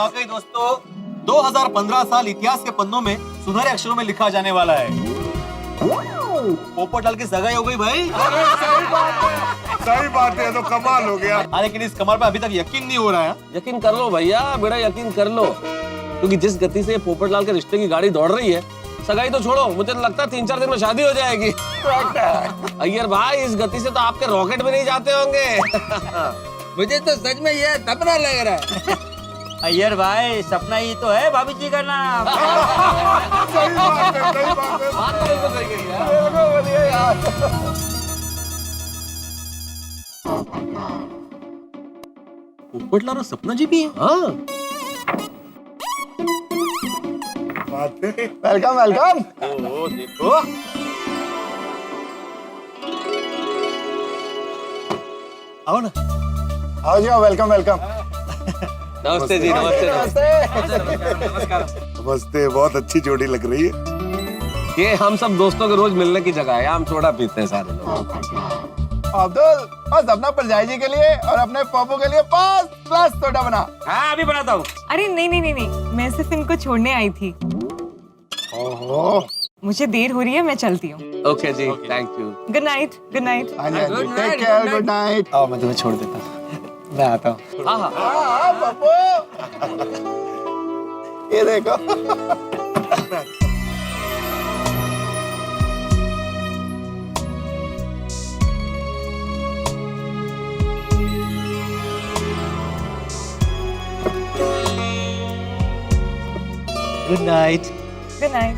वाकई दोस्तों 2015 साल इतिहास के पन्नों में सुनहरे अक्षरों में लिखा जाने वाला है। पोपटलाल की सगाई हो गई भाई। अरे सही बात है, तो कमाल हो गया। लेकिन इस कमाल पे अभी तक यकीन नहीं हो रहा है। यकीन कर लो भैया, बेटा यकीन कर लो, क्योंकि जिस गति से पोपटलाल के रिश्ते की गाड़ी दौड़ रही है, सगाई तो छोड़ो, मुझे तो लगता है 3-4 दिन में शादी हो जाएगी। अय्यर भाई, इस गति से तो आपके रॉकेट में नहीं जाते होंगे। मुझे तो सच में यह सपना लग रहा है। अय्यर भाई, सपना ही तो है भाभी जी का नाम। सही बात है, सही बात है। बात तो बिल्कुल सही कही यार। पोपटलाल और सपना जी भी है। हाँ, वेलकम वेलकम। ओ देखो, आओ ना। आओ जी, वेलकम वेलकम। नमस्ते जी, नमस्ते। नमस्ते, बहुत अच्छी जोड़ी लग रही है। ये हम सब दोस्तों के रोज मिलने की जगह है, हम सोडा पीते हैं सारे लोग। अब्दुल, और अपना परजाई जी के लिए और अपने पप्पू के लिए 5 ग्लास सोडा बना। हाँ, अभी बनाता हूँ। अरे नहीं नहीं नहीं नहीं, मैं सिर्फ इनको छोड़ने आई थी। ओहो, मुझे देर हो रही है, मैं चलती हूँ। ओके जी, thank you. Good night, good night. Take care, good night. आओ मैं तुम्हें छोड़ देता हूँ, मैं आता हूँ। हाँ हाँ, हाँ पप्पू, ये देखो। Good night. Good night.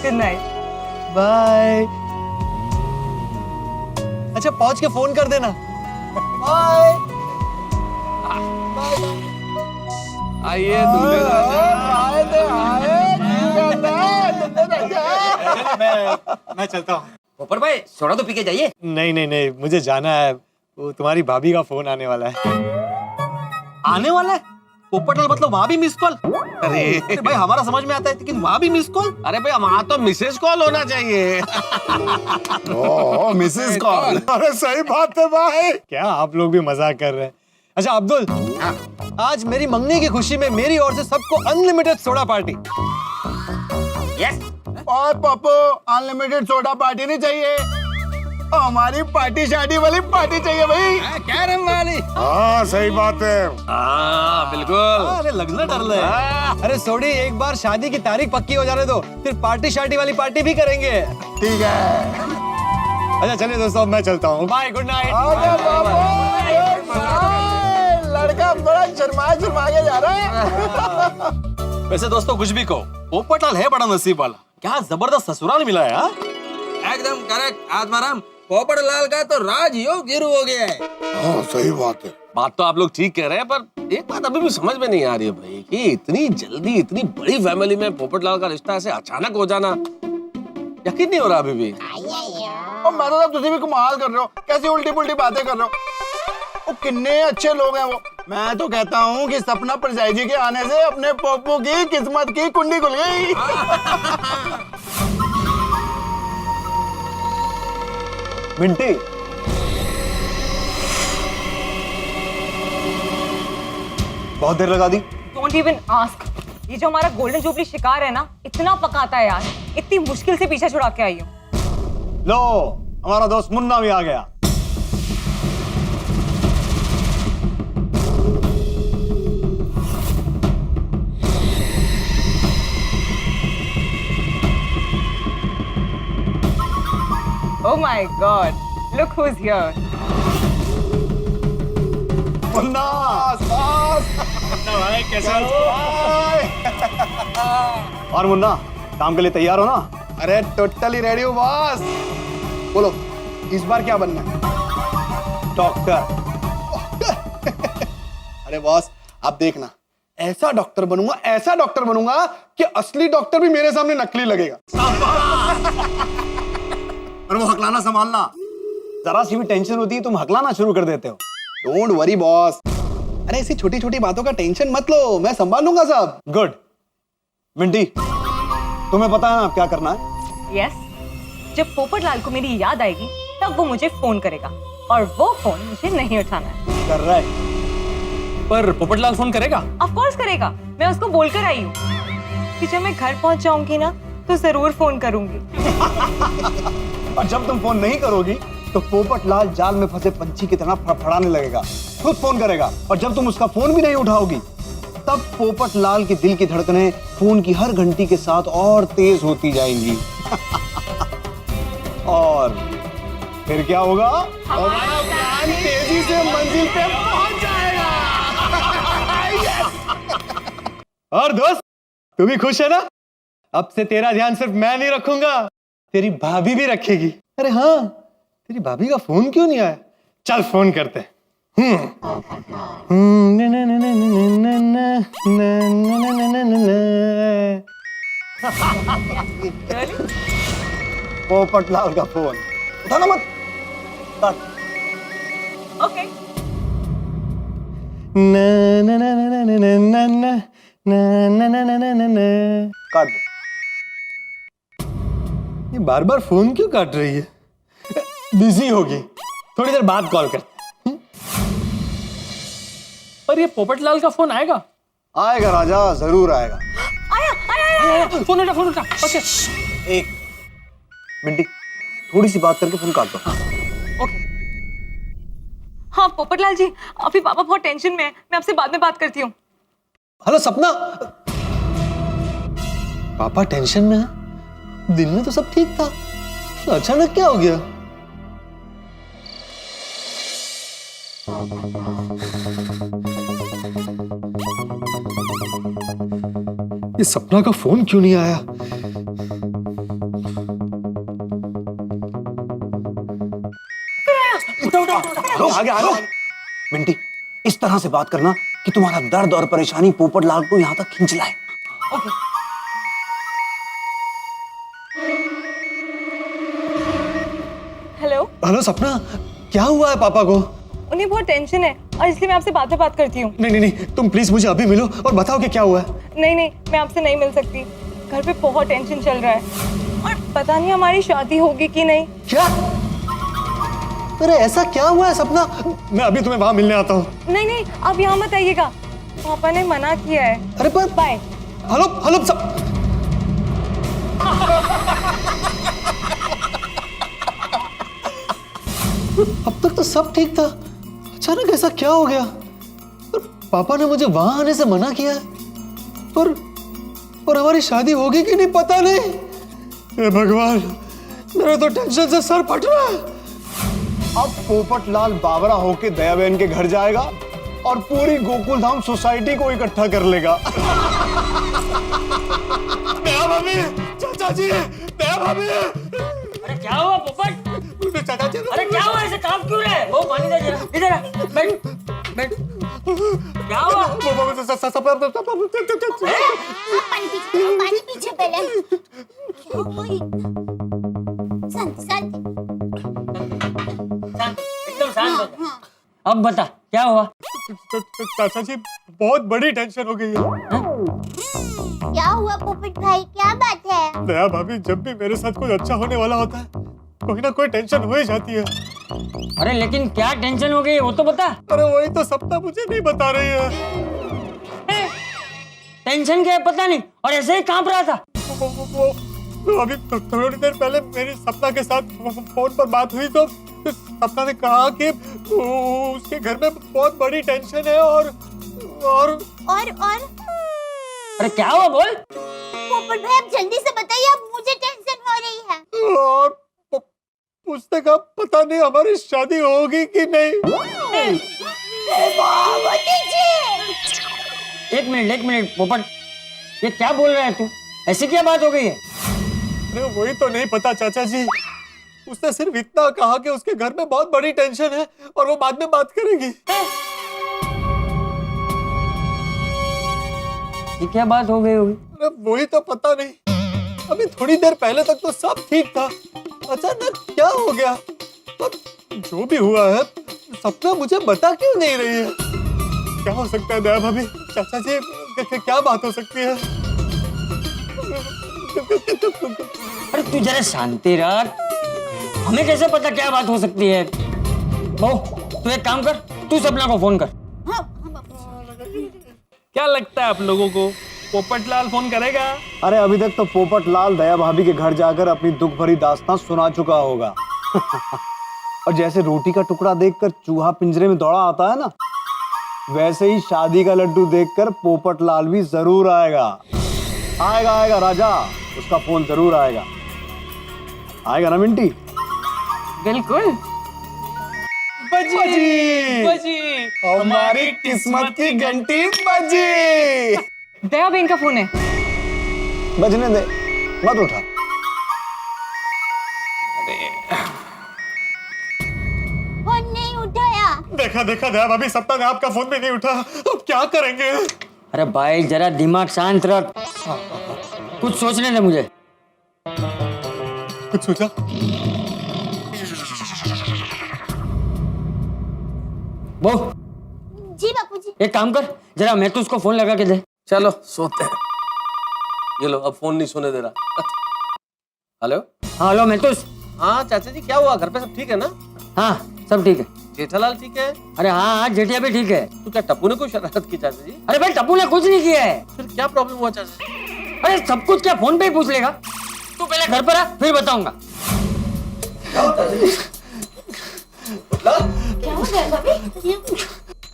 Good night. Bye. अच्छा पहुंच के फोन कर देना। बाय। आइए दूल्हे राजा। मैं चलता हूँ। पोपट भाई, सोडा तो पी के जाइए। नहीं नहीं नहीं, मुझे जाना है, वो तुम्हारी भाभी का फोन आने वाला है। आने वाला है? पोपटलाल मतलब वहाँ भी मिस कॉल? अरे भाई, हमारा समझ में आता है, लेकिन वहाँ भी मिस कॉल? अरे भाई, वहाँ तो मिसेज कॉल होना चाहिए। ओह, मिसेस कॉल। अरे सही बात है भाई। क्या आप लोग भी मजाक कर रहे हैं? अच्छा अब्दुल, आज मेरी मंगनी की खुशी में मेरी ओर से सबको अनलिमिटेड सोडा पार्टी। यस। और पप्पू, अनलिमिटेड सोडा पार्टी नहीं चाहिए, हमारी पार्टी शादी वाली पार्टी चाहिए भाई। कैरम वाली। हाँ सही बात है। हाँ बिल्कुल। अरे लगना डर रहा है। अरे सोडी, एक बार शादी की तारीख पक्की हो जाने दो, फिर पार्टी शादी वाली पार्टी भी करेंगे। ठीक है। अच्छा चलिए दोस्तों, अब मैं चलता हूँ। Bye, good night. आजा बाबू, लड़का बड़ा शर्मा शर्मा के जा रहा है। वैसे दोस्तों, कुछ भी कहो, पोपटलाल है बड़ा नसीब वाला। क्या जबरदस्त ससुराल मिला है। हाँ? एकदम करेक्ट आत्माराम। पोपटलाल का तो राजयोग शुरू हो गया है। हाँ सही बात है। बात तो आप लोग ठीक कह रहे हैं, पर एक बात अभी भी समझ में नहीं आ रही है भाई, कि इतनी जल्दी इतनी बड़ी फैमिली में पोपटलाल का रिश्ता ऐसे अचानक हो जाना, यकीन नहीं हो रहा अभी भी। और मैं तो तुझे भी कमाल कर रहे हो, कैसी उल्टी पुल्टी बातें कर रहे हो। वो कितने अच्छे लोग हैं वो। मैं तो कहता हूँ कि सपना परजाई जी के आने से अपने पप्पू की किस्मत की कुंडी खुल गई। मिंटी, बहुत देर लगा दी। Don't even ask. ये जो हमारा गोल्डन जुबली शिकार है ना, इतना पकाता है यार, इतनी मुश्किल से पीछा छुड़ा के आई हूँ। लो, हमारा दोस्त मुन्ना भी आ गया। Oh my God! Look who's here. Munna, भाई कैसे हो? और मुन्ना, काम के लिए तैयार हो ना? अरे टोटली रेडी हूँ बॉस। बोलो, इस बार क्या बनना है? डॉक्टर। अरे बॉस, आप देखना, ऐसा डॉक्टर बनूंगा कि असली डॉक्टर भी मेरे सामने नकली लगेगा। और वो हकलाना संभालना। जरा सी भी टेंशन होती है तुम हकलाना शुरू कर देते हो। Don't worry boss. अरे ऐसी छोटी छोटी बातों का टेंशन मत लो, मैं संभाल लूंगा सब। गुड, मिंटी, तुम्हें पता है ना अब क्या करना है? यस, जब पोपटलाल को मेरी याद आएगी तब वो मुझे फोन करेगा और वो फोन मुझे नहीं उठाना है। कर रहा है। पर पोपटलाल फोन करेगा? ऑफ कोर्स करेगा, मैं उसको बोलकर आई हूँ कि जब मैं घर पहुंच जाऊंगी ना तो जरूर फोन करूंगी। और जब तुम फोन नहीं करोगी तो पोपटलाल जाल में फंसे पंछी की तरह फड़फड़ाने लगेगा, खुद फोन करेगा। और जब तुम उसका फोन भी नहीं उठाओगी तब पोपटलाल के दिल की धड़कनें फोन की हर घंटी के साथ और तेज होती जाएंगी। और फिर क्या होगा? हमारा प्लान तेजी से मंजिल पे पहुंच जाएगा। और दोस्त, तू भी खुश है ना? अब से तेरा ध्यान सिर्फ मैं नहीं रखूंगा, तेरी भाभी भी रखेगी। अरे हाँ, तेरी भाभी का फोन क्यों नहीं आया? चल फोन करते हैं। पोपटलाल का फोन उठाना मत। काट। ओके। काट दो। ये बार बार फोन क्यों काट रही है? बिजी होगी, थोड़ी देर बाद कॉल करते हैं। पर ये पोपटलाल का फोन आएगा? आएगा राजा, जरूर आएगा। फोन उठा। ओके। एक मिंटी, थोड़ी सी बात करके फोन काट दो। ओके। हाँ पोपटलाल जी, अभी पापा बहुत टेंशन में है, मैं आपसे बाद में बात करती हूँ। हेलो सपना, पापा टेंशन में है? दिन में तो सब ठीक था, तो अचानक क्या हो गया? ये सपना का फोन क्यों नहीं आया? आगे आ रहा। मिंटी, इस तरह से बात करना कि तुम्हारा दर्द और परेशानी पोपटलाल को यहाँ तक खींच लाए। हेलो। हेलो सपना, क्या हुआ है पापा को? उन्हें बहुत टेंशन है और इसलिए मैं आपसे बाद में बात करती हूँ। नहीं, तुम प्लीज मुझे अभी मिलो और बताओ कि क्या हुआ है। नहीं, मैं आपसे नहीं मिल सकती, घर पे बहुत टेंशन चल रहा है और पता नहीं हमारी शादी होगी कि नहीं। क्या? अरे ऐसा क्या हुआ है सपना? मैं अभी तुम्हें वहां मिलने आता हूँ। नहीं, आप यहाँ मत आइएगा, पापा ने मना किया है। अरे पर बाय। हेलो सब अब तक तो सब ठीक था, अचानक ऐसा क्या हो गया? और पापा ने मुझे वहां आने से मना किया है, और हमारी शादी होगी कि नहीं पता नहीं। हे भगवान, मेरा तो टेंशन से सर फट रहा है। अब पोपटलाल बावरा होके दयाबेन के घर जाएगा और पूरी गोकुल धाम सोसाइटी को इकट्ठा कर लेगा। दया भाभी, चाचा जी, दया भाभी। अरे क्या हुआ पोपट? चाचा जी, अरे क्या हुआ, ऐसे काम क्यों रहे? वो पानी दे जरा, इधर आ, बैठ। क्या हुआ? पानी पीछे पहले। शांत एकदम शांत हो जा। अब बता क्या हुआ? चाचा जी, बहुत बड़ी टेंशन हो गई है। क्या हुआ पोपट भाई, क्या बात है? दया भाभी, जब भी मेरे साथ कुछ अच्छा होने वाला होता है कोई ना कोई टेंशन हो ही जाती है। अरे लेकिन क्या टेंशन हो गई वो तो बता। अरे वही तो सपना मुझे नहीं बता रही है। टेंशन क्या है पता नहीं, और ऐसे ही कांप रहा था। वो अभी थोड़ी देर पहले मेरी सपना के साथ फोन पर बात हुई तो सपना ने कहा कि उसके घर में बहुत बड़ी टेंशन है और अरे क्या हुआ बोल? पोपट भाई आप जल्दी से बताइए, अब मुझे टेंशन हो रही है। और उसने कहा पता नहीं हमारी शादी होगी कि नहीं। एक मिनट पोपट, ये क्या बोल रहा है तू? ऐसी क्या बात हो गई है? अरे वही तो नहीं पता चाचा जी, उसने सिर्फ इतना कहा कि उसके घर में बहुत बड़ी टेंशन है और वो बाद में बात करेगी। ये क्या बात हो गई होगी? अरे वही तो पता नहीं, अभी थोड़ी देर पहले तक तो सब ठीक था, अचानक क्या हो गया? पर जो भी हुआ है सपना मुझे बता क्यों नहीं रही है? क्या हो सकता है दया भाभी, चाचा जी, क्या बात हो सकती है? अरे तू जरा शांति रख, हमें कैसे पता क्या बात हो सकती है। बहू तू एक काम कर, तू सपना को फोन कर। क्या लगता है आप लोगों को पोपटलाल फोन करेगा? अरे अभी तक तो पोपटलाल दया भाभी के घर जाकर अपनी दुख भरी दास्तां सुना चुका होगा। और जैसे रोटी का टुकड़ा देखकर चूहा पिंजरे में दौड़ा आता है ना, वैसे ही शादी का लड्डू देखकर पोपटलाल भी जरूर आएगा। आएगा आएगा राजा, उसका फोन जरूर आएगा। आएगा ना मिंटी? बिल्कुल। बजी हमारी किस्मत की घंटी बजी। दया बहन का फोन है। बजने दे, मत उठा। फोन नहीं उठाया। देखा देखा दया भाभी, सपना ने आपका फोन भी नहीं उठा। अब क्या करेंगे? अरे भाई जरा दिमाग शांत रख, कुछ सोचने दे मुझे। कुछ सोचा? बहू जी बापूजी। एक काम कर, जरा मैं तो उसको फोन लगा के दे। चलो सोते हैं। ये लो, अब फोन नहीं सुने दे रहा। हेलो। हाँ हेलो मैथुस। हाँ चाचा जी, क्या हुआ? घर पे सब ठीक है ना? हाँ सब ठीक है। जेठालाल ठीक है? अरे हाँ हाँ जेठिया भी ठीक है। तो क्या टप्पू ने कोई शरारत की चाचा जी? अरे भाई टप्पू ने कुछ नहीं किया है। फिर क्या प्रॉब्लम हुआ चाचा जी? अरे सब कुछ क्या फोन पे ही पूछ लेगा? तू पहले घर पर आ, फिर बताऊंगा। क्या हो गया भाभी?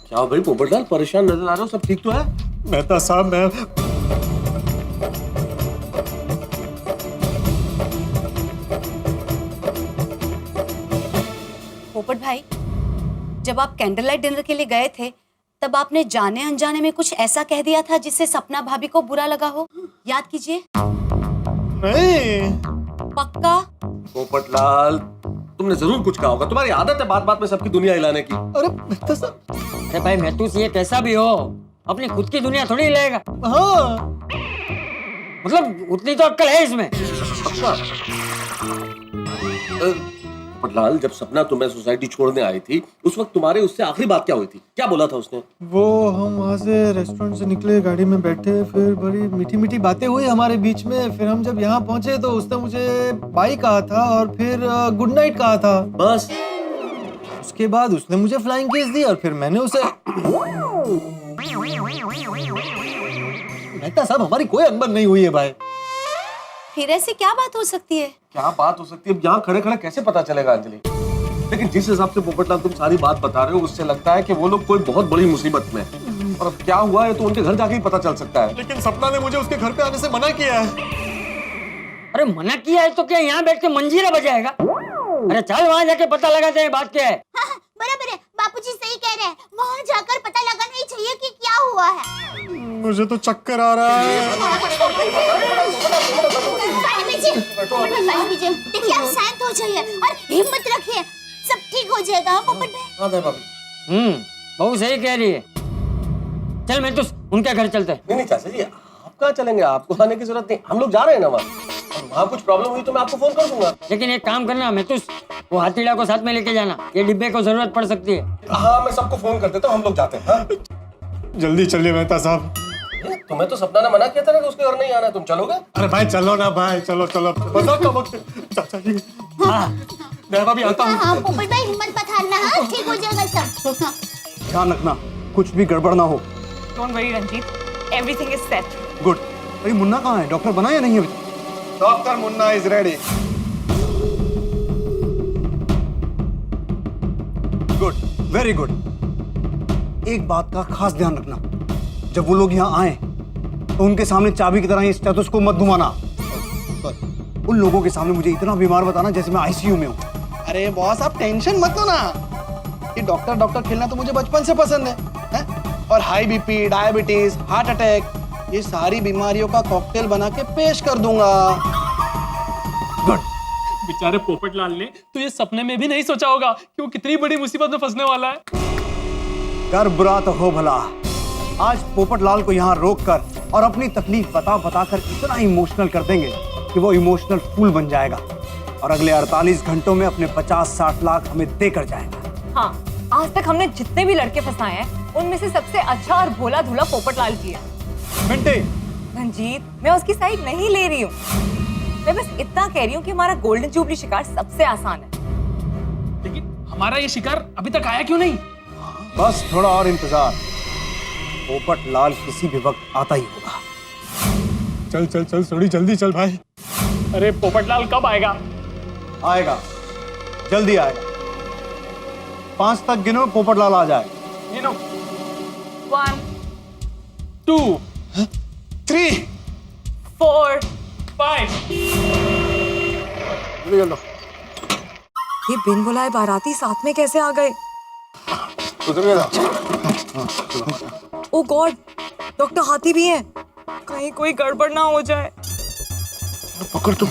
क्या भाई पोपटलाल, परेशान नजर आ रहे हो? सब ठीक तो है? मेहता साहब, मैं पोपट भाई, जब आप कैंडल लाइट डिनर के लिए गए थे तब आपने जाने अनजाने में कुछ ऐसा कह दिया था जिससे सपना भाभी को बुरा लगा हो। याद कीजिए। नहीं। पक्का? पोपटलाल, तुमने जरूर कुछ कहा होगा। तुम्हारी आदत है बात बात में सबकी दुनिया हिलाने की। अरे मेहता साहब। अरे भाई मैथुस ये कैसा भी हो, अपनी खुद की दुनिया थोड़ी हिलाएगा। हाँ। मतलब उतनी तो अक्ल है इसमें। पोपटलाल, जब सपना तुम्हें सोसाइटी छोड़ने आई थी, उस वक्त तुम्हारे उससे आखिरी बात क्या हुई थी? क्या बोला था उसने? वो हम वहाँ से रेस्टोरेंट से निकले, गाड़ी में बैठे, फिर बड़ी मीठी मीठी बातें हुई हमारे बीच में। फिर हम जब यहाँ पहुंचे तो उसने मुझे बाय कहा था और फिर गुड नाइट कहा था। बस? उसके बाद उसने मुझे फ्लाइंग किस दी और फिर मैंने उसे। मेहता साहब, हमारी कोई अनबन नहीं हुई है भाई। फिर ऐसी क्या बात हो सकती है? क्या बात हो सकती है? अब यहाँ खड़े खड़े कैसे पता चलेगा अंजलि? लेकिन जिस हिसाब से पोपटलाल तुम सारी बात बता रहे हो, उससे लगता है कि वो लोग कोई बहुत बड़ी मुसीबत में हैं। और अब क्या हुआ है तो उनके घर जाके ही पता चल सकता है। लेकिन सपना ने मुझे उसके घर पे आने से मना किया है। अरे मना किया है तो क्या यहाँ बैठ के मंजीरा बजाएगा? अरे चल वहाँ जाके पता लगाते हैं बात क्या है। हाँ, बराबर है, बापूजी सही कह रहे हैं। वहाँ जाकर पता लगाना ही चाहिए कि क्या हुआ है। मुझे तो चक्कर आ रहा है। पानी पीजिए। देखिए आप शांत हो जाइए और हिम्मत रखिए, सब ठीक हो जाएगा। पोपट भाई। हाँ भाभी। बहुत सही कह रही है। चल मैं तो उनके घर चलते हैं। नहीं चाचा जी, आप कहाँ चलेंगे? आपको आने की जरूरत नहीं, हम लोग जा रहे हैं ना वहाँ। वहाँ कुछ प्रॉब्लम हुई तो मैं आपको फोन कर दूंगा। लेकिन एक काम करना मैथुस, वो हाथीड़ा को साथ में लेके जाना, ये डिब्बे को जरूरत पड़ सकती है। हाँ मैं सबको फोन कर देता हूँ, हम लोग जाते हैं। हाँ? जल्दी चलिए मेहता साहब। तुम्हें तो सपना ने मना किया था ना कि उसके घर नहीं आना, तुम चलोगे? अरे भाई चलो ना भाई, चलो चलो। मजाक का वक्त है। चाचा जी। हाँ। मैं अभी आता हूँ। हाँ पोपट भाई, हिम्मत मत हारना। हाँ ठीक हो जाएगा सब। हाँ। ध्यान रखना, कुछ भी गड़बड़ ना हो। Don't worry Ranjeet, everything is set. Good. अरे मुन्ना कहाँ है? डॉक्टर बना या नहीं अभी? Doctor Munna is ready. Good, very good. एक बात का खास ध्यान रखना, जब वो लोग यहाँ आए तो उनके सामने चाबी की तरह स्टेथोस्कोप मत घुमाना। उन लोगों के सामने मुझे इतना बीमार बताना जैसे मैं आईसीयू में हूँ। अरे बॉस, आप टेंशन मत लो ना। ये डॉक्टर डॉक्टर खेलना तो मुझे बचपन से पसंद है? और high BP, diabetes, heart attack, ये सारी बीमारियों का कॉकटेल बना के पेश कर दूंगा। गुड। बेचारे पोपटलाल ने तो ये सपने में भी नहीं सोचा होगा कि वो कितनी बड़ी मुसीबत में फंसने वाला है। कर बुरा तो हो भला। आज पोपटलाल को यहाँ रोक कर और अपनी तकलीफ बता बता कर इतना इमोशनल कर देंगे कि वो इमोशनल फूल बन जाएगा और अगले 48 घंटों में अपने 50-60 लाख हमें देकर जाएगा। हाँ, आज तक हमने जितने भी लड़के फंसाए हैं उनमें से सबसे अच्छा और भोला धूला पोपटलाल जी है। मिंटे, रंजीत, मैं उसकी साइड नहीं ले रही हूँ। मैं बस इतना कह रही हूँ कि हमारा गोल्डन जुबली शिकार सबसे आसान है। लेकिन हमारा ये शिकार अभी तक आया क्यों नहीं? बस थोड़ा और इंतजार, पोपट लाल किसी भी वक्त आता ही होगा। चल चल चल थोड़ी जल्दी चल भाई। अरे पोपटलाल कब आएगा? आएगा, जल्दी आएगा। 5 तक गिनो, पोपट लाल आ जाए। 1 2 3 4 5 ये बिन बुलाए बाराती साथ में कैसे आ गए? उधर गया। ओ गॉड, डॉक्टर हाथी भी हैं। कहीं कोई गड़बड़ ना हो जाए। पकड़ तो।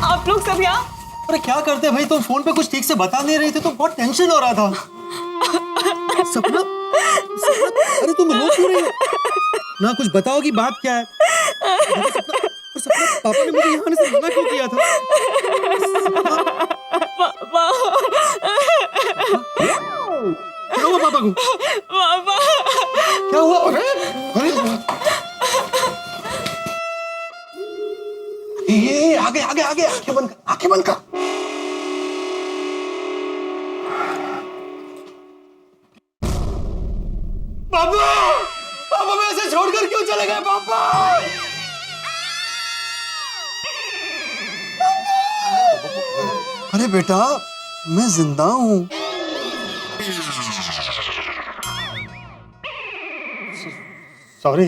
आप लोग सब यहाँ? अरे क्या करते भाई, तुम फोन पे कुछ ठीक से बता नहीं रही थी तो बहुत टेंशन हो रहा था। सपना, अरे तुम रो क्यों रही हो? ना कुछ बताओ कि बात क्या है। सपना, पापा ने मुझे यहाँ आने से मना क्यों किया था? क्या हुआ पापा को? क्या हुआ? अरे ये आगे आगे आगे, आंखें बंद कर, आंखें बंद कर। पापा, पापा मैं ऐसे छोड़कर क्यों चले गए पापा? अरे बेटा, मैं जिंदा हूँ। सॉरी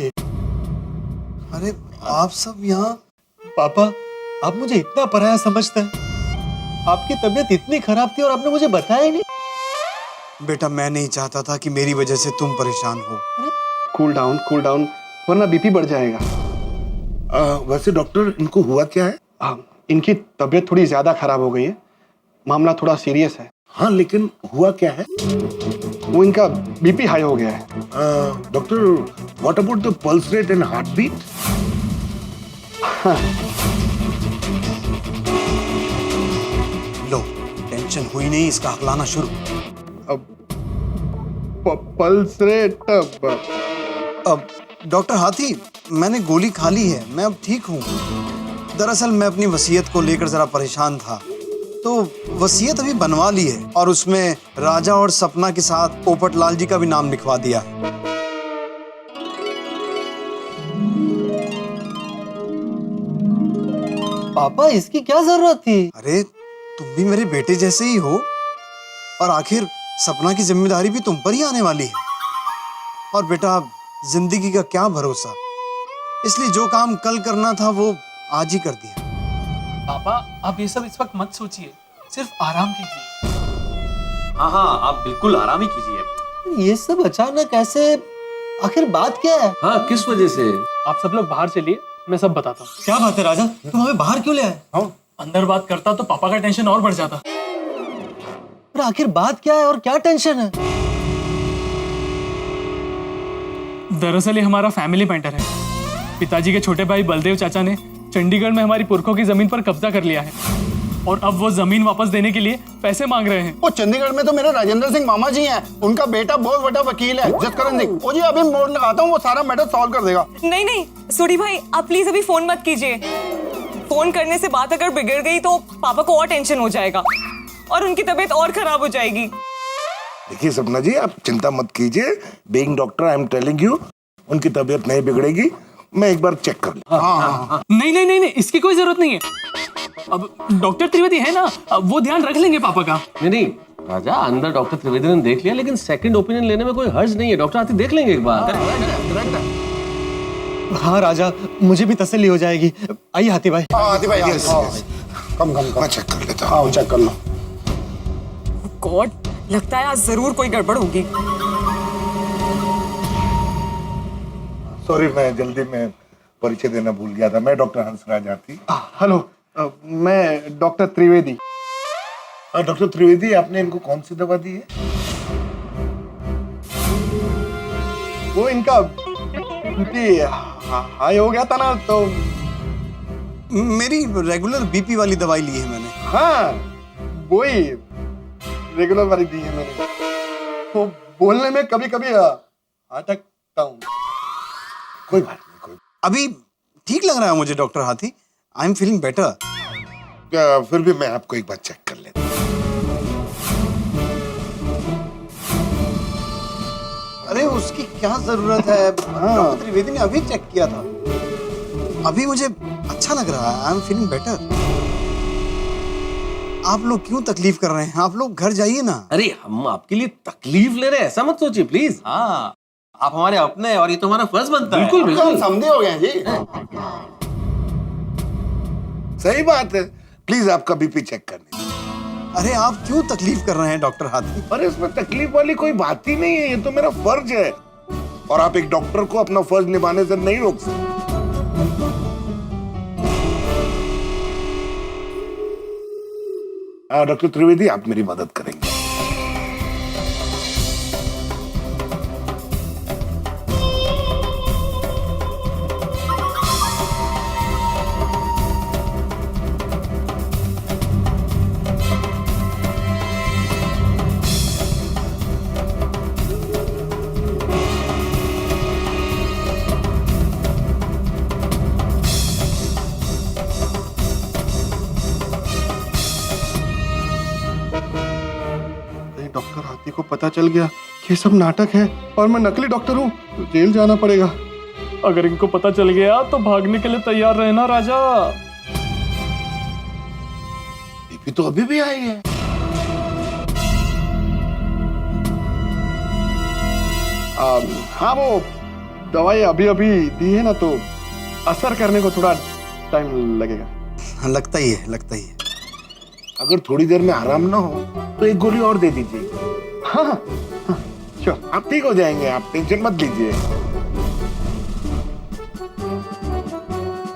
अरे आप सब यहाँ? पापा, आप मुझे इतना पराया समझते हैं। आपकी तबीयत इतनी खराब थी और आपने मुझे बताया ही नहीं। बेटा, मैं नहीं चाहता था कि मेरी वजह से तुम परेशान हो। कूल डाउन, वरना बीपी बढ़ जाएगा। वैसे डॉक्टर, इनको हुआ क्या है? इनकी तबीयत थोड़ी ज्यादा खराब हो गई है, मामला थोड़ा सीरियस है। हाँ, लेकिन हुआ क्या है? वो इनका बीपी हाई हो गया है। Doctor, what about the pulse rate and heartbeat? लो, टेंशन हुई नहीं, इसका हकलाना शुरू। पल्स रेट अब डॉक्टर हाथी, मैंने गोली खा ली है, मैं अब ठीक हूँ। दरअसल मैं अपनी वसीयत को लेकर जरा परेशान था, तो वसीयत अभी बनवा ली है और उसमें राजा और सपना के साथ पोपट लाल जी का भी नाम लिखवा दिया। पापा, इसकी क्या जरूरत थी? अरे तुम भी मेरे बेटे जैसे ही हो, और आखिर सपना की जिम्मेदारी भी तुम पर ही आने वाली है। और बेटा, जिंदगी का क्या भरोसा, इसलिए जो काम कल करना था वो आज ही कर दिया। पापा, आप ये सब इस वक्त मत सोचिए, सिर्फ आराम कीजिए। हाँ हाँ, आप बिल्कुल आराम ही कीजिए। ये सब अचानक ऐसे, आखिर बात क्या है? हाँ, किस वजह से? आप सब लोग बाहर चलिए, मैं सब बताता हूँ। क्या बात है राजा, तुम हमें बाहर क्यों ले आए? अंदर बात करता तो पापा का टेंशन और बढ़ जाता। पर आखिर बात क्या है और क्या टेंशन है? दरअसल ये हमारा फैमिली मैटर है। पिताजी के छोटे भाई बलदेव चाचा ने चंडीगढ़ में हमारी पुरखों की जमीन पर कब्जा कर लिया है और अब वो जमीन वापस देने के लिए पैसे मांग रहे हैं। वो चंडीगढ़ में तो मेरे राजेंद्र सिंह मामा जी हैं, उनका बेटा बहुत बड़ा वकील है, जसकरण सिंह। वो जी अभी मोड़ लगाता हूँ, वो सारा मैटर सॉल्व कर देगा। नहीं नहीं सूरी भाई, आप प्लीज अभी फोन मत कीजिए। फोन करने से बात अगर बिगड़ गई तो पापा को और टेंशन हो जाएगा और उनकी तबीयत और खराब हो जाएगी। देखिए सपना जी, आप चिंता मत कीजिए। Being doctor, I am telling you, उनकी तबीयत नहीं बिगड़ेगी। मैं एक बार चेक कर लूं। नहीं नहीं नहीं नहीं, इसकी कोई जरूरत नहीं है। अब डॉक्टर त्रिवेदी है ना, अब वो ध्यान रख लेंगे पापा का। नहीं राजा, अंदर डॉक्टर त्रिवेदी ने देख लिया, लेकिन सेकंड ओपिनियन लेने में कोई हर्ज नहीं है। डॉक्टर हाथी देख लेंगे एक बार। हाँ राजा, मुझे भी तसल्ली हो जाएगी। आइए हाथी भाई। हाथी भाई, कम मैं चेक कर लेता हूँ। हाँ, चेक कर लो। गॉड, लगता है आज जरूर कोई गड़बड़ होगी। सॉरी, मैं जल्दी में परिचय देना भूल गया था। मैं डॉक्टर हंसराज हाथी। हेलो, मैं डॉक्टर त्रिवेदी। डॉक्टर त्रिवेदी, आपने इनको कौन सी दवा दी है? वो इनका बीपी हाई हो गया था ना, तो मेरी रेगुलर बीपी वाली दवाई ली है मैंने। हाँ, वही रेगुलर वाली दी है मैंने। वो बोलने में कभी कभी अटक सकता हूँ। कोई बात नहीं, कोई अभी ठीक लग रहा है मुझे डॉक्टर हाथी। I am feeling better. फिर भी मैं आपको एक बार चेक कर लेता हूँ। अरे उसकी क्या जरूरत है? डॉक्टर त्रिवेदी ने अभी चेक किया था। अभी मुझे अच्छा लग रहा है। I am feeling better. आप लोग क्यों तकलीफ कर रहे हैं? आप लोग घर जाइए ना। अरे हम आपके लिए तकलीफ ले रहे हैं, ऐसा मत सोचिए प्लीज। हाँ, आप हमारे अपने हैं और ये तो हमारा फर्ज बनता है। बिल्कुल बिल्कुल। समझे हो गए जी। सही बात है, प्लीज आपका बीपी चेक करने। अरे आप क्यों तकलीफ कर रहे हैं डॉक्टर हाथी? अरे इसमें तकलीफ वाली कोई बात ही नहीं है, ये तो मेरा फर्ज है और आप एक डॉक्टर को अपना फर्ज निभाने से नहीं रोक सकते। डॉक्टर त्रिवेदी, आप मेरी मदद करेंगे। डॉक्टर हाथी को पता चल गया कि ये सब नाटक है और मैं नकली डॉक्टर हूँ, तो जेल जाना पड़ेगा। अगर इनको पता चल गया तो भागने के लिए तैयार रहना राजा। बीपी तो अभी भी आई है। हाँ, वो दवाई अभी अभी दी है ना, तो असर करने को थोड़ा टाइम लगेगा। लगता ही है, लगता ही है। अगर थोड़ी देर में आराम ना हो तो एक गोली और दे दीजिए। हाँ हाँ, श्योर, आप ठीक हो जाएंगे, आप टेंशन मत लीजिए।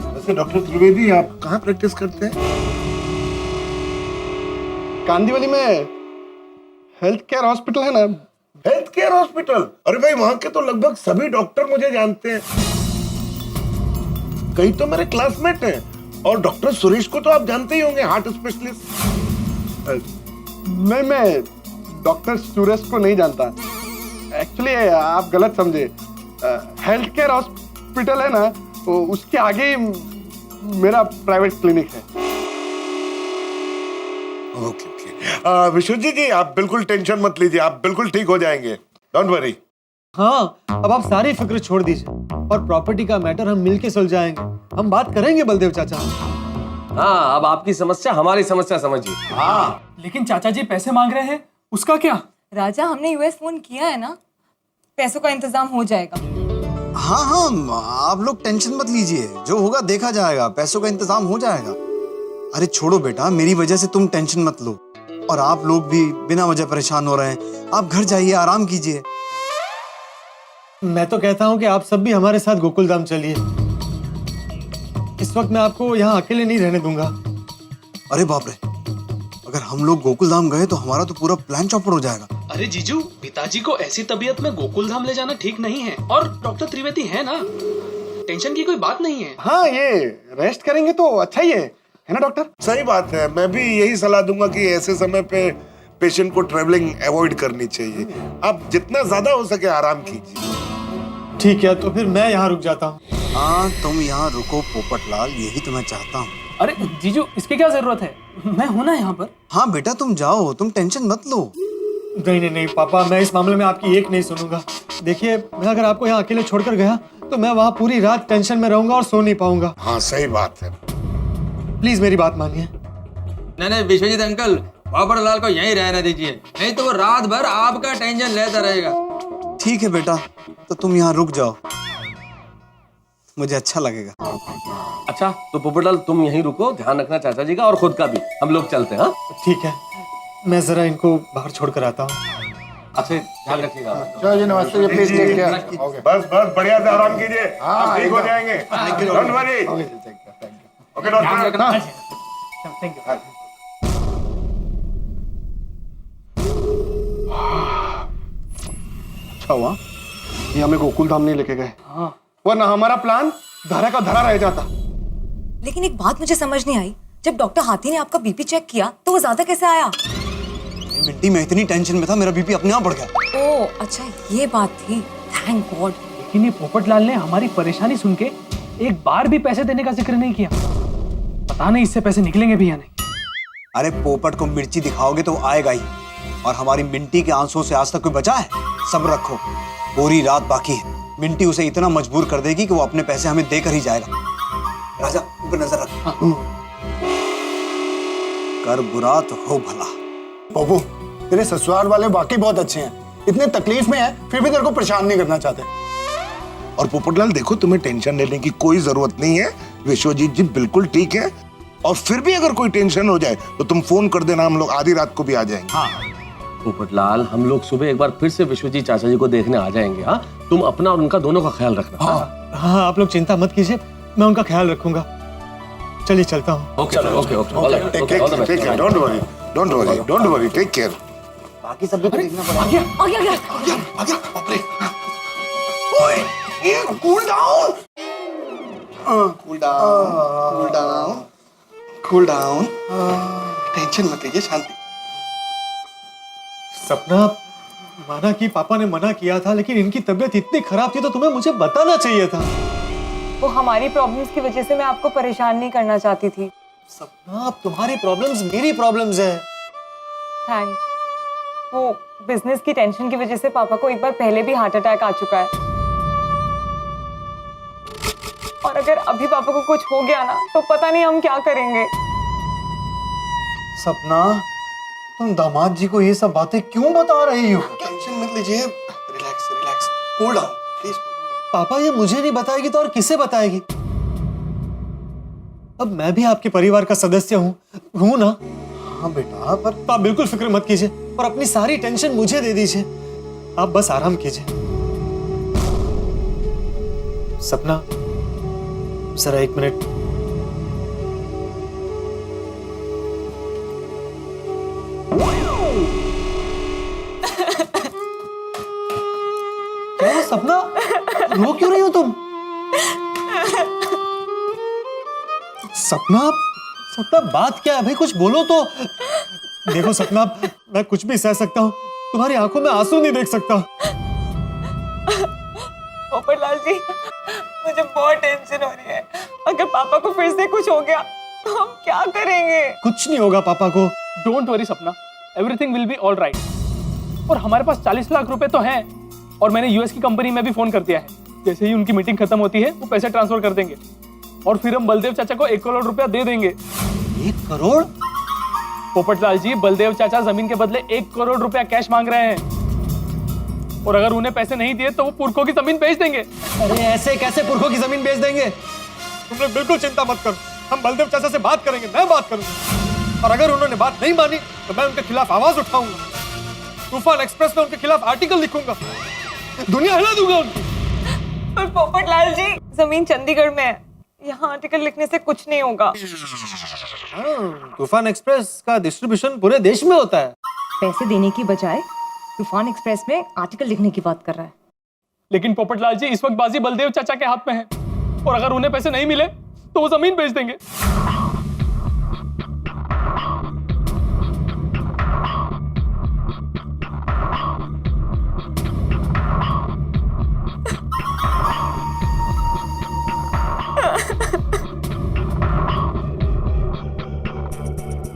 वैसे डॉक्टर त्रिवेदी, आप कहाँ प्रैक्टिस करते हैं? कांदीवली में हेल्थ केयर हॉस्पिटल है ना। Health care hospital? अरे भाई, वहां के तो लगभग सभी डॉक्टर मुझे जानते हैं। कई तो मेरे क्लासमेट हैं। और डॉक्टर सुरेश को तो आप जानते ही होंगे, हार्ट स्पेशलिस्ट। नहीं, मैं डॉक्टर सुरेश को नहीं जानता। एक्चुअली आप गलत समझे। हेल्थ केयर हॉस्पिटल है ना, तो उसके आगे ही मेरा प्राइवेट क्लिनिक है। Okay okay. विश्वजीत जी, आप बिल्कुल टेंशन मत लीजिए, आप बिल्कुल ठीक हो जाएंगे। Don't worry. हाँ, अब आप सारी फिक्र छोड़ दीजिए और प्रॉपर्टी का मैटर हम मिलके सुलझाएंगे। हम बात करेंगे बलदेव चाचा। हाँ, अब आपकी समस्या हमारी समस्या समझिए। हाँ, लेकिन चाचा जी पैसे मांग रहे हैं, उसका क्या? राजा, हमने यूएस फोन किया है ना, पैसों का इंतजाम हो जाएगा। हाँ हाँ, आप लोग टेंशन मत लीजिए, जो होगा देखा जाएगा, पैसों का इंतजाम हो जाएगा। अरे छोड़ो बेटा, मेरी वजह से तुम टेंशन मत लो। और आप लोग भी बिना वजह परेशान हो रहे हैं। आप घर जाइए, आराम कीजिए। मैं तो कहता हूँ कि आप सब भी हमारे साथ गोकुलधाम चलिए। इस वक्त मैं आपको यहाँ अकेले नहीं रहने दूंगा। अरे बाप रे, अगर हम लोग गोकुलधाम गए तो हमारा तो पूरा प्लान चौपट हो जाएगा। अरे जीजू, पिताजी को ऐसी तबीयत में गोकुलधाम ले जाना ठीक नहीं है। और डॉक्टर त्रिवेदी है ना, टेंशन की कोई बात नहीं है। हाँ, ये रेस्ट करेंगे तो अच्छा ही है ना डॉक्टर? सही बात है, मैं भी यही सलाह दूंगा कि ऐसे समय पे पेशेंट को ट्रेवलिंग अवॉइड करनी चाहिए। आप जितना ज्यादा हो सके आराम कीजिए। ठीक है, तो फिर मैं यहाँ रुक जाता हूँ। हाँ, तुम यहाँ रुको पोपटलाल, यही तो मैं चाहता हूँ। अरे जीजू, इसकी क्या जरूरत है? मैं हूं ना यहाँ पर। हाँ बेटा, तुम जाओ, तुम टेंशन मत लो। नहीं नहीं नहीं पापा, मैं इस मामले में आपकी एक नहीं सुनूंगा। देखिए, मैं अगर आपको यहाँ अकेले छोड़कर गया तो मैं वहाँ पूरी रात टेंशन में रहूंगा और सो नहीं पाऊंगा। हाँ, सही बात है। प्लीज मेरी बात मानिए। नहीं, विश्वजीत अंकल, पोपटलाल को यहीं रहने दीजिए, नहीं तो वो रात भर आपका टेंशन लेता रहेगा। ठीक है बेटा, तो तुम यहाँ रुक जाओ, मुझे अच्छा लगेगा। अच्छा, तो पोपटलाल तुम यहीं रुको, ध्यान रखना चाचा जी का और खुद का भी। हम लोग चलते हैं। हाँ, ठीक है, मैं जरा इनको बाहर छोड़ कर आता हूँ। अच्छा, ध्यान रखिएगा। चलो जी, नमस्ते जी, प्लीज टेक केयर। ओके, बस बस बढ़िया से आराम कीजिए, आप ठीक हो जाएंगे। Don't worry. Okay doctor. Thank you. अच्छा हुआ ये हमें गोकुलधाम नहीं लेके गए, वरना हमारा प्लान धरा का धरा रह जाता। लेकिन एक बात मुझे समझ नहीं आई, जब डॉक्टर हाथी ने आपका बीपी चेक किया तो वो ज्यादा कैसे आया? मिट्टी में इतनी टेंशन में था, मेरा बीपी अपने आप बढ़ गया। ओह अच्छा, ये बात थी। Thank God. लेकिन ये पोपटलाल ने हमारी परेशानी सुन के एक बार भी पैसे देने का जिक्र नहीं किया। पता नहीं इससे पैसे निकलेंगे भी या नहीं। अरे पोपट को मिर्ची दिखाओगे तो वो आएगा ही, और हमारी मिंटी के आंसुओं से आज तक कोई बचा है? सब्र रखो, पूरी रात बाकी है। मिंटी उसे इतना मजबूर कर देगी कि वो अपने पैसे हमें देकर ही जाएगा। राजा ऊपर नजर रख। कर बुरा तो हो भला। पप्पू तेरे ससुराल वाले वाकई बहुत अच्छे हैं, इतने तकलीफ में है फिर भी तेरे को परेशान नहीं करना चाहते। और पोपटलाल देखो, तुम्हें टेंशन लेने की कोई जरूरत नहीं है। विश्वजीत जी बिल्कुल ठीक है, और फिर भी अगर कोई टेंशन हो जाए तो तुम फोन कर देना, हम लोग आधी रात को भी आ जाएंगे। हाँ पोपटलाल, हम लोग सुबह एक बार फिर से विश्वजीत चाचा जी को देखने आ जाएंगे। हाँ, तुम अपना और उनका दोनों का ख्याल रखना। हाँ आप लोग चिंता मत कीजिए, मैं उनका ख्याल रखूंगा। चलिए चलता हूँ। Okay okay okay, take care, don't worry, don't worry, don't worry, take care. बाकी सब भी तो देखना पड़ेगा। आ गया, बाप रे। ओए, ये cool down, cool down, cool down, cool down. Tension मत लीजिए, शांति। सपना, माना कि पापा ने मना किया था, लेकिन इनकी तबीयत इतनी खराब थी तो तुम्हें मुझे बताना चाहिए था। वो हमारी प्रॉब्लम्स की वजह से मैं आपको परेशान नहीं करना चाहती थी। सपना, अब तुम्हारी प्रॉब्लम्स मेरी प्रॉब्लम्स है। थैंक्स। वो बिजनेस की टेंशन की वजह से पापा को एक बार पहले भी हार्ट अटैक आ चुका है, और अगर अभी पापा को कुछ हो गया ना तो पता नहीं हम क्या करेंगे। सपना, तुम दामाद जी को ये सब बातें क्यों बता रही हो? टेंशन मत लीजिए, relax relax, cool down please. पापा ये मुझे नहीं बताएगी तो और किसे बताएगी? अब मैं भी आपके परिवार का सदस्य हूँ ना? हाँ बेटा, पर आप बिल्कुल फिक्र मत कीजिए और अपनी सारी टेंशन मुझे दे दीजिए। आप बस आराम कीजिए। सपना, जरा 1 मिनट। क्या है सपना, रो क्यों रही हो तुम? सपना, सपना बात क्या है भाई, कुछ बोलो तो। देखो सपना, मैं कुछ भी सह सकता हूँ, तुम्हारी आंखों में आंसू नहीं देख सकता। पोपटलाल जी, मुझे बहुत टेंशन हो रही है। अगर पापा को फिर से कुछ हो गया तो हम क्या करेंगे? कुछ नहीं होगा पापा को। डोंट वरी सपना, everything will be all right. और हमारे पास 40 लाख रुपए तो हैं, और मैंने यूएस की कंपनी में भी फोन कर दिया है। जैसे ही उनकी मीटिंग खत्म होती है वो पैसे ट्रांसफर कर देंगे, और फिर हम बलदेव चाचा को 1 करोड़ रुपया दे देंगे। 1 करोड़? पोपटलाल जी, बलदेव चाचा जमीन के बदले 1 करोड़ रुपया कैश मांग रहे हैं, और अगर उन्हें पैसे नहीं दिए तो वो पुरखों की जमीन बेच देंगे। अरे ऐसे कैसे पुरखों की जमीन बेच देंगे? तुम लोग बिल्कुल चिंता मत करो, हम बलदेव चाचा से बात करेंगे, मैं बात करूंगा। और अगर उन्होंने बात नहीं मानी तो मैं उनके खिलाफ आवाज उठाऊंगा। तूफान एक्सप्रेस में उनके खिलाफ आर्टिकल लिखूंगा, दुनिया हिला दूंगा उनकी। पर पोपटलाल जी, जमीन चंडीगढ़ में है, यहाँ आर्टिकल लिखने से कुछ नहीं होगा। तूफान एक्सप्रेस का डिस्ट्रीब्यूशन पूरे देश में होता है। पैसे देने की बजाय तूफान एक्सप्रेस में आर्टिकल लिखने की बात कर रहा है। लेकिन पोपटलाल जी, इस वक्त बाजी बलदेव चाचा के हाथ में है, और अगर उन्हें पैसे नहीं मिले तो वो जमीन बेच देंगे।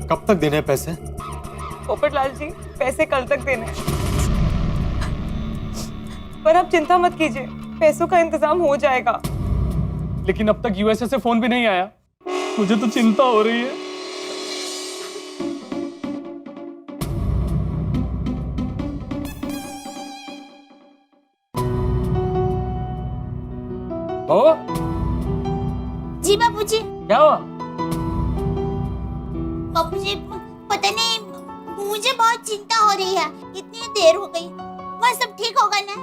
कब तक देने हैं पैसे? पोपटलाल जी, पैसे कल तक देने हैं। पर आप चिंता मत कीजिए, पैसों का इंतजाम हो जाएगा। लेकिन अब तक यूएसए से फोन भी नहीं आया, मुझे तो चिंता हो रही है। ओ, जी बापूजी। क्या हुआ? बापूजी, पता नहीं, मुझे बहुत चिंता हो रही है। इतनी देर हो गई, वह सब ठीक होगा ना?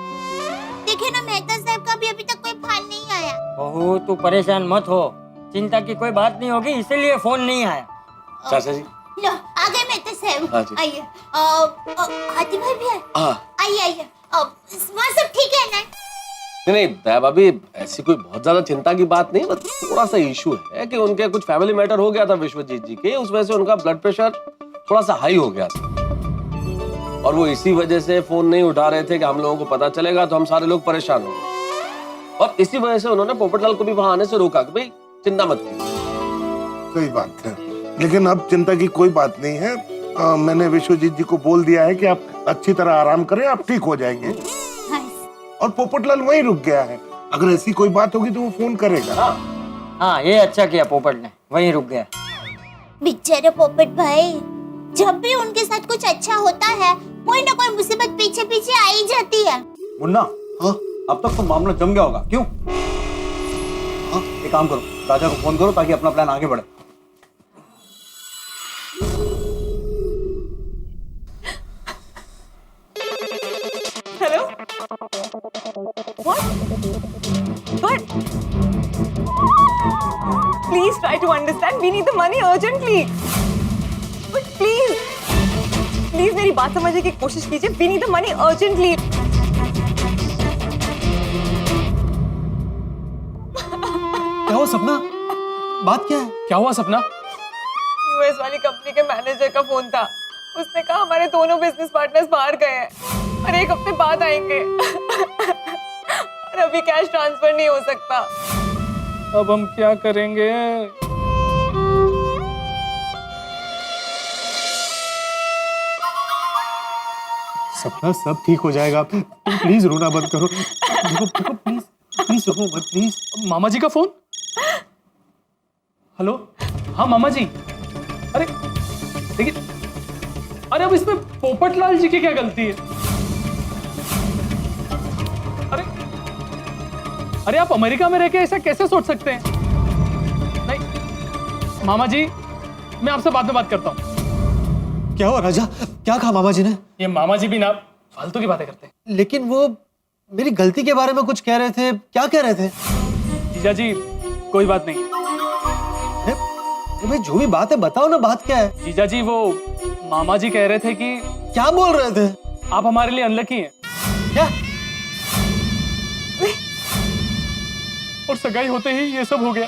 देखिए ना, मेहता साहब का भी अभी तक कोई फोन नहीं आया। बहू, तू परेशान मत हो, चिंता की कोई बात नहीं होगी, इसीलिए फोन नहीं आया। चाचा जी, लो आ गए मेहता साहब। हाँ जी। आइए। हाथी भाई भी है? हाँ। आइए आइए। वहाँ सब ठीक है ना? नहीं दया भाभी, ऐसी कोई बहुत ज्यादा चिंता की बात नहीं, बस थोड़ा सा इशू है कि उनके कुछ फैमिली मैटर हो गया था विश्वजीत जी के, उस वजह से उनका ब्लड प्रेशर थोड़ा सा हाई हो गया था, और वो इसी वजह से फोन नहीं उठा रहे थे कि हम लोगों को पता चलेगा तो हम सारे लोग परेशान हो गए। और इसी वजह से उन्होंने पोपटलाल को भी वहां आने से रोका कि भाई चिंता मत कीजिए। सही बात है, लेकिन अब चिंता की कोई बात नहीं है। मैंने विश्वजीत जी को बोल दिया है कि आप अच्छी तरह आराम करें, आप ठीक हो जाएंगे। और पोपटलाल वहीं रुक गया है, अगर ऐसी कोई बात होगी तो वो फोन करेगा। हाँ, ये अच्छा किया पोपट ने, वहीं रुक गया। बेचारे पोपट भाई, जब भी उनके साथ कुछ अच्छा होता है कोई ना कोई मुसीबत पीछे पीछे आ ही जाती है। मुन्ना, हाँ, अब तक तो मामला जम गया होगा, क्यों? हाँ, एक काम करो, राजा को फोन करो ताकि अपना प्लान आगे बढ़े। Hello, what? But please try to understand, we need the money urgently. But please मेरी बात समझने की कोशिश कीजिए, we need the money urgently. क्या हुआ सपना? बात क्या है? क्या हुआ सपना? यूएस वाली कंपनी के मैनेजर का फोन था। उसने कहा हमारे दोनों बिजनेस पार्टनर्स बाहर गए हैं और 1 हफ्ते बाद आएंगे। और अभी कैश ट्रांसफर नहीं हो सकता। अब हम क्या करेंगे? सपना, सब ठीक हो जाएगा, तुम प्लीज रोना बंद करो। देखो प्लीज प्लीज रो मत, प्लीज। मामा जी का फोन। हेलो, हाँ मामा जी। अरे लेकिन, अरे अब इसमें पोपटलाल जी की क्या गलती है? अरे आप अमेरिका में रह के ऐसा कैसे सोच सकते हैं? नहीं मामा जी, मैं आपसे बाद में बात करता हूँ। क्या हुआ राजा? क्या कहा मामा जी ने? ये मामा जी भी ना फालतू की बातें करते हैं। लेकिन वो मेरी गलती के बारे में कुछ कह रहे थे, क्या कह रहे थे? जीजा जी, कोई बात नहीं। भाई जो भी बात है बताओ ना, बात क्या है? जीजा जी, वो मामा जी कह रहे थे कि क्या बोल रहे थे? आप हमारे लिए अनलकी हैं। क्या? और सगाई होते ही ये सब हो गया।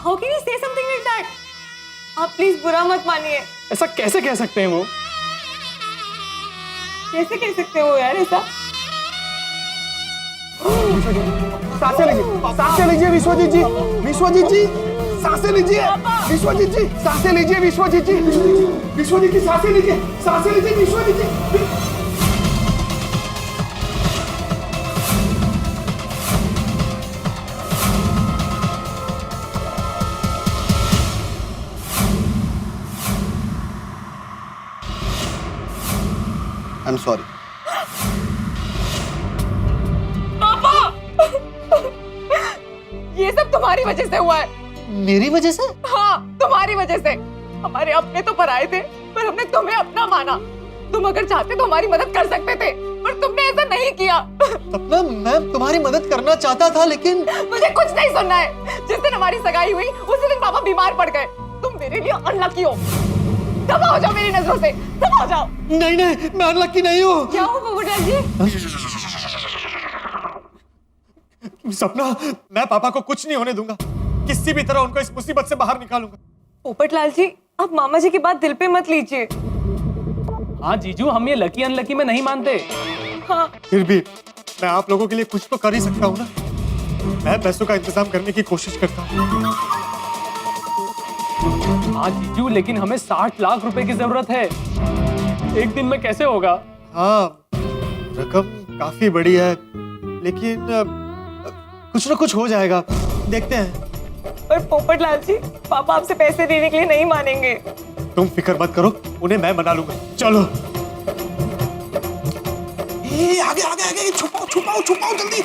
How can you say something like that? आप प्लीज बुरा मत मानिए। ऐसा कैसे कह सकते हैं वो? कैसे कह सकते हो यार ऐसा? सांसें लीजिए विश्वजीत जी, विश्वजीत जी सांसें लीजिए, विश्वजीत जी सांसें लीजिए, विश्वजीत जी, विश्वजीत जी सांसें लीजिए, सांसें लीजिए Vishwajeet ji. I am sorry. ये सब तुम्हारी वजह से हुआ है। मेरी वजह से? हाँ, तुम्हारी वजह से। हमारे अपने तो पराए थे, पर हमने तुम्हें अपना माना। तुम अगर चाहते तो हमारी मदद कर सकते थे, पर तुमने ऐसा नहीं किया। सपना, मैं तुम्हारी मदद करना चाहता था, लेकिन मुझे कुछ नहीं सुनना है। जिस दिन हमारी सगाई हुई उसी दिन पापा बीमार पड़ गए। तुम मेरे लिए अनलकी हो। दबा हो जाओ मेरी नजरों से, दबा हो जाओ। नहीं नहीं, मैं अनलकी नहीं हूँ। क्या हो पोपटलाल जी? सपना, मैं पापा को कुछ नहीं होने दूंगा। किसी भी तरह उनको इस मुसीबत से बाहर निकालूंगा। पोपटलाल जी, आप मामा जी की बात दिल पे मत लीजिए। हाँ जीजू, हम ये लकी अनलकी में नहीं मानते। हाँ, फिर भी मैं आप लोगों के लिए कुछ तो कर ही सकता हूँ ना। मैं पैसों का इंतजाम करने की कोशिश करता हूँ। हाँ जीजू, लेकिन हमें 60 लाख रुपए की जरूरत है। एक दिन में कैसे होगा? हाँ, रकम काफी बड़ी है, लेकिन कुछ ना कुछ हो जाएगा, देखते हैं। पर पोपटलाल जी, पापा आपसे पैसे देने के लिए नहीं मानेंगे। तुम फिक्र मत करो, उन्हें मैं मना लूंगा। चलो। आगे आगे आगे, छुपाओ छुपाओ छुपाओ जल्दी।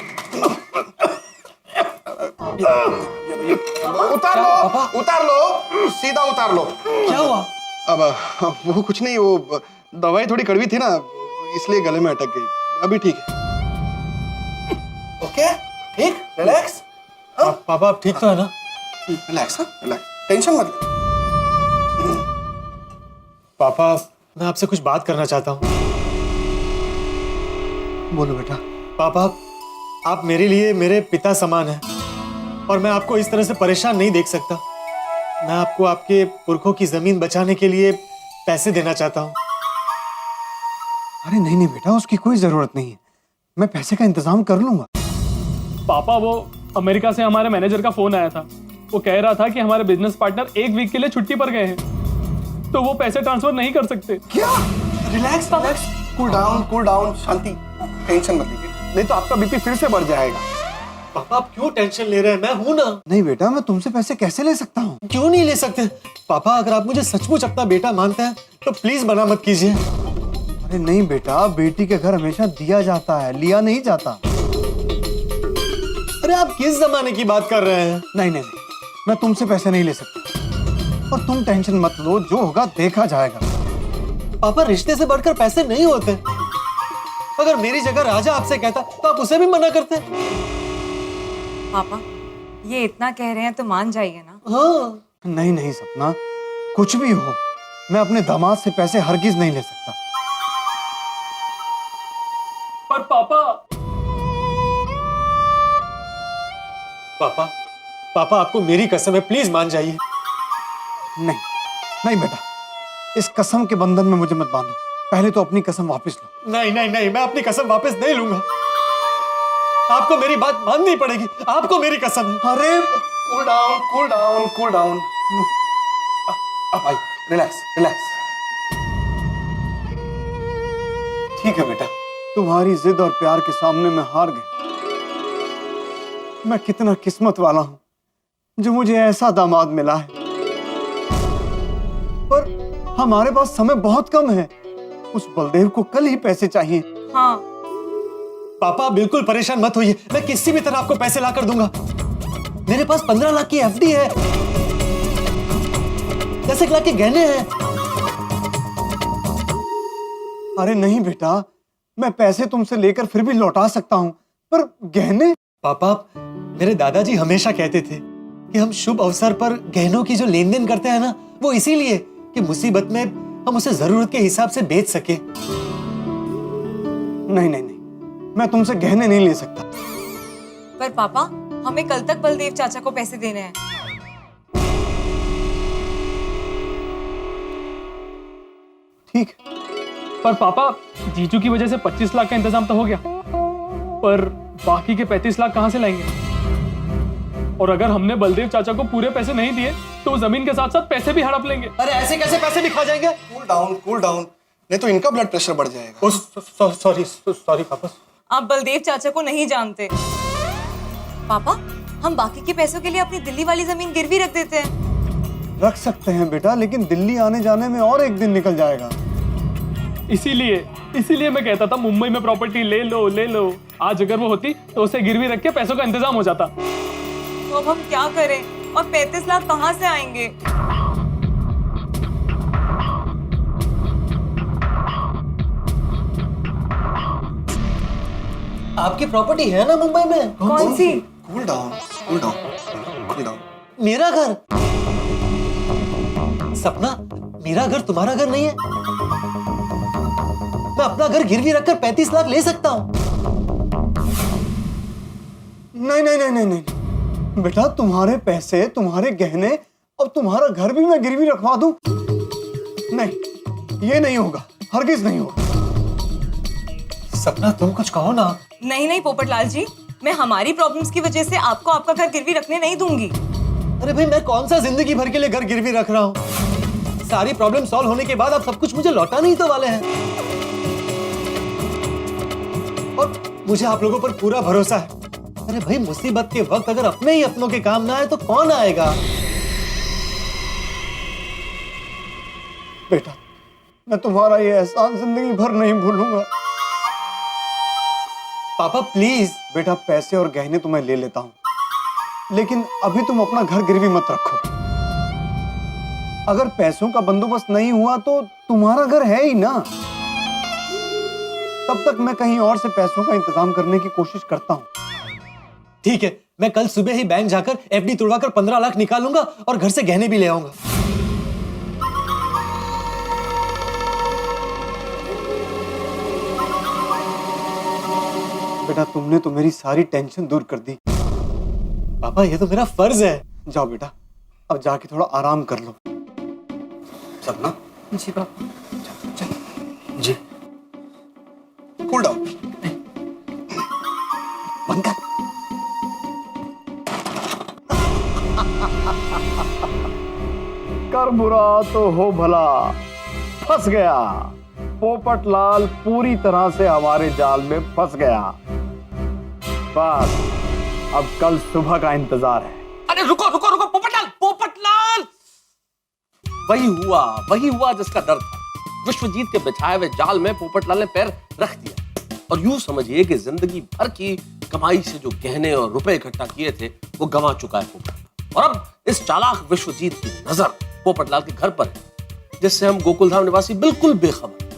उतार लो, उतार लो, सीधा उतार लो। क्या हुआ? अब वो कुछ नहीं, वो दवाई थोड़ी कड़वी थी ना, इसलिए गले में अटक गई। अभी ठीक है। ओके, ठीक, रिलैक्स। पापा आप ठीक तो है ना? रिलैक्स, रिलैक्स, टेंशन मत ले। पापा, मैं आपसे कुछ बात करना चाहता हूँ। बोलो बेटा। पापा, आप मेरे लिए मेरे पिता समान हैं और मैं आपको इस तरह से परेशान नहीं देख सकता। मैं आपको आपके पुरखों की जमीन बचाने के लिए पैसे देना चाहता हूँ। अरे नहीं नहीं बेटा, उसकी कोई जरूरत नहीं है, मैं पैसे का इंतजाम कर लूंगा। पापा वो अमेरिका से हमारे मैनेजर का फोन आया था। वो कह रहा था कि हमारे बिजनेस पार्टनर 1 वीक के लिए छुट्टी पर गए हैं, तो वो पैसे ट्रांसफर नहीं कर सकते। क्या? रिलैक्स रिलैक्स, कूल डाउन, शांति, टेंशन मत लीजिए, नहीं तो आपका बीपी फिर से बढ़ जाएगा। पापा आप क्यों टेंशन ले रहे हैं, मैं हूं ना। नहीं बेटा, मैं तुमसे पैसे कैसे ले सकता हूँ? क्यों नहीं ले सकते पापा? अगर आप मुझे सचमुच अपना बेटा मानते हैं तो प्लीज मना मत कीजिए। अरे नहीं बेटा, बेटी के घर हमेशा दिया जाता है, लिया नहीं जाता। अरे आप किस जमाने की बात कर रहे हैं? नहीं नहीं नहीं, मैं तुमसे पैसे नहीं ले सकता, और तुम टेंशन मत लो, जो होगा देखा जाएगा। पापा रिश्ते से बढ़कर पैसे नहीं होते। अगर मेरी जगह राजा आपसे कहता तो आप उसे भी मना करते। पापा ये इतना कह रहे हैं तो मान जाइए ना। हाँ। नहीं नहीं सपना, कुछ भी हो, मैं अपने दामाद से पैसे हरगिज नहीं ले सकता। पर पापा पापा आपको मेरी कसम है, प्लीज मान जाइए। नहीं नहीं बेटा, इस कसम के बंधन में मुझे मत बांधो, पहले तो अपनी कसम वापस लो। नहीं नहीं नहीं, मैं अपनी कसम वापस नहीं लूंगा, आपको मेरी बात माननी पड़ेगी, आपको मेरी कसम है। अरे कूल डाउन, अब भाई रिलैक्स। ठीक है बेटा, तुम्हारी जिद और प्यार के सामने मैं हार गया। मैं कितना किस्मत वाला हूं जो मुझे ऐसा दामाद मिला है, पर हमारे पास समय बहुत कम है। उस बलदेव को कल ही पैसे चाहिए। हाँ पापा बिल्कुल परेशान मत होइए, मैं किसी भी तरह आपको पैसे ला कर दूंगा। मेरे पास 15 लाख की एफडी है, 10 लाख के गहने हैं। अरे नहीं बेटा, मैं पैसे तुमसे लेकर फिर भी लौटा सकता हूं, पर गहने? पापा मेरे दादाजी हमेशा कहते थे कि हम शुभ अवसर पर गहनों की जो लेन देन करते हैं ना, वो इसीलिए कि मुसीबत में हम उसे जरूरत के हिसाब से बेच सके। नहीं नहीं नहीं, मैं तुमसे गहने नहीं ले सकता। पर पापा हमें कल तक बलदेव चाचा को पैसे देने हैं। ठीक। पर पापा जीजू की वजह से 25 लाख का इंतजाम तो हो गया, पर बाकी के 35 लाख कहां से लाएंगे? और अगर हमने बलदेव चाचा को पूरे पैसे नहीं दिए तो जमीन के साथ साथ पैसे भी हड़प लेंगे। अरे ऐसे कैसे पैसे भी खा जाएंगे? कूल डाउन, नहीं तो इनका ब्लड प्रेशर बढ़ जाएगा। सॉरी पापा। आप बलदेव चाचा को नहीं जानते। पापा हम बाकी के पैसों के लिए अपनी दिल्ली वाली जमीन गिरवी रख देते हैं। रख सकते हैं बेटा, लेकिन दिल्ली आने जाने में और एक दिन निकल जाएगा। इसीलिए मैं कहता था मुंबई में प्रॉपर्टी ले लो। आज अगर वो होती तो उसे गिरवी रख के पैसों का इंतजाम हो जाता। तो अब हम क्या करें, और 35 लाख कहां से आएंगे? आपकी प्रॉपर्टी है ना मुंबई में? कौन सी? Cool down. मेरा घर? सपना, मेरा घर तुम्हारा घर नहीं है। मैं अपना घर गिरवी रखकर 35 लाख ले सकता हूं। नहीं बेटा, तुम्हारे पैसे, तुम्हारे गहने और तुम्हारा घर भी मैं गिरवी रखवा दूं? नहीं, ये नहीं होगा, हरगिज नहीं होगा। सपना तुम कुछ कहो ना। नहीं पोपटलाल जी, मैं हमारी प्रॉब्लम्स की वजह से आपको आपका घर गिरवी रखने नहीं दूंगी। अरे भाई, मैं कौन सा जिंदगी भर के लिए घर गिरवी रख रहा हूँ? सारी प्रॉब्लम सॉल्व होने के बाद आप सब कुछ मुझे लौटा नहीं तो वाले हैं, और मुझे आप लोगों पर पूरा भरोसा है। अरे भाई, मुसीबत के वक्त अगर अपने ही अपनों के काम ना आए तो कौन आएगा? बेटा, मैं तुम्हारा ये एहसान जिंदगी भर नहीं भूलूंगा। पापा प्लीज। बेटा, पैसे और गहने तो मैं ले लेता हूं, लेकिन अभी तुम अपना घर गिरवी मत रखो। अगर पैसों का बंदोबस्त नहीं हुआ तो तुम्हारा घर है ही ना। तब तक मैं कहीं और से पैसों का इंतजाम करने की कोशिश करता हूं। ठीक है, मैं कल सुबह ही बैंक जाकर एफडी तुड़वाकर 15 लाख निकालूंगा और घर से गहने भी ले आऊंगा। बेटा, तुमने तो मेरी सारी टेंशन दूर कर दी। पापा, ये तो मेरा फर्ज है। जाओ बेटा, अब जाके थोड़ा आराम कर लो। सपना? जी पापा। जी। Cool down. बंद कर। कर बुरा तो हो भला, फंस गया। पोपटलाल पूरी तरह से हमारे जाल में फंस गया। बस अब कल सुबह का इंतजार है। अरे रुको रुको रुको, पोपटलाल पोपटलाल, वही हुआ जिसका डर था। विश्वजीत के बिछाए हुए जाल में पोपटलाल ने पैर रख दिया और यूं समझिए कि जिंदगी भर की कमाई से जो गहने और रुपए इकट्ठा किए थे वो गंवा चुका है पोपटलाल। और अब इस चालाक विश्वजीत की नजर पोपटलाल के घर पर है, जिससे हम गोकुलधाम निवासी बिल्कुल बेखबर।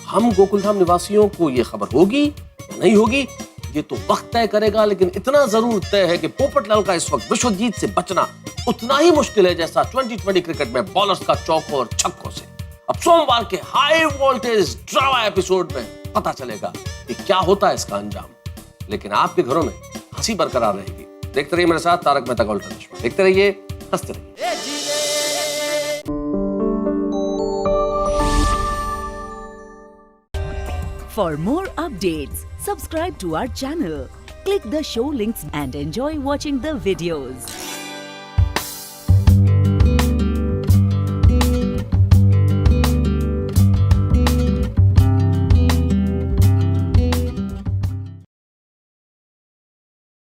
हम गोकुलधाम निवासियों को यह खबर होगी या नहीं होगी ये तो वक्त तय करेगा, लेकिन इतना जरूर तय है कि पोपटलाल का इस वक्त विश्वजीत से बचना उतना ही मुश्किल है जैसा 2020 क्रिकेट में बॉलर्स का चौकों और छक्कों से। अब सोमवार के हाई वोल्टेज ड्रामा एपिसोड में पता चलेगा कि क्या होता है इसका अंजाम, लेकिन आपके घरों में हंसी बरकरार रहेगी। देखते रहिए मेरे साथ तारक मेहता का उल्टा चश्मा, देखते रहिए, हंसते रहिए। For more updates, subscribe to our channel, click the show links and enjoy watching the videos.